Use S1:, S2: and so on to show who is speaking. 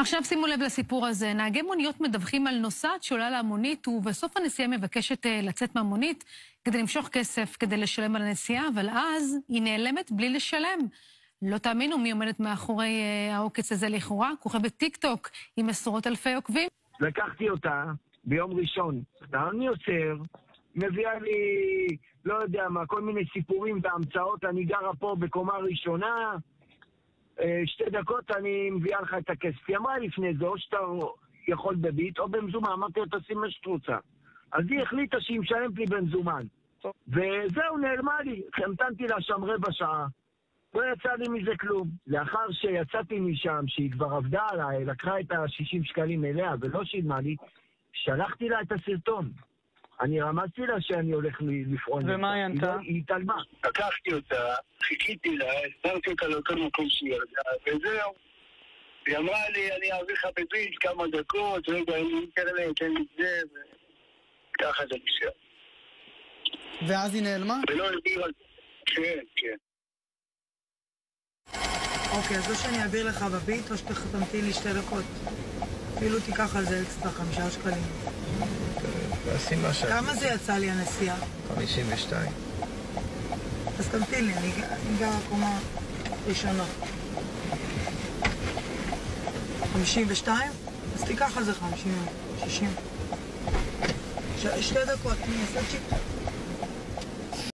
S1: עכשיו שימו לב לסיפור הזה. נהגי מוניות מדווחים על נוסעת שעולה למונית ובסוף הנסיעה מבקשת לצאת מהמונית כדי למשוך כסף, כדי לשלם על הנסיעה, אבל אז היא נעלמת בלי לשלם. לא תאמינו מי עומדת מאחורי העוקץ הזה לכאורה, כוכבת טיקטוק עם עשרות אלפי עוקבים.
S2: לקחתי אותה ביום ראשון, אני עוצר, מביאה לי, לא יודע מה, כל מיני סיפורים והמצאות, אני גרה פה בקומה ראשונה, 2 דקות אני מביאה לך את הכסף. היא אמרה לפני זה, או שאתה יכול בביט או במזומן, אמרתי לה תשים מה שאת רוצה. אז היא החליטה שהיא משלמת לי במזומן. וזהו, נעלמה לי, המתנתי לה שם רבע שעה. לא יצא לי מזה כלום. לאחר שיצאתי משם, שהיא כבר עבדה עליי, לקחה את ה-60 שקלים אליה ולא שילמה לי, שלחתי לה את הסרטון. אני רמזתי לה שאני הולך לפעול.
S3: ומה היא ענתה?
S2: היא התעלמה. לקחתי אותה, חיכיתי לה, הסברתי אותה לאותו מקום שהיא ירדה, וזהו. היא אמרה לי, אני אעביר לך בביט כמה דקות, רגע, אני אתן לי את זה, וככה זה נשאר.
S3: ואז היא נעלמה?
S2: ולא העבירה, כן.
S4: אוקיי, אז או שאני אעביר לך בביט, או שתמתין לי 2 דקות. אפילו תיקח על זה אקסטרה 5 שקלים.
S5: ועשים מה שאת.
S4: כמה זה יצא לי הנסיעה?
S5: 52.
S4: אז תמתין לי, אני גרה קומה ראשונה. 52? אז תיקח על זה 50, 60. 2 דקות, אני אעשה צ'יפ.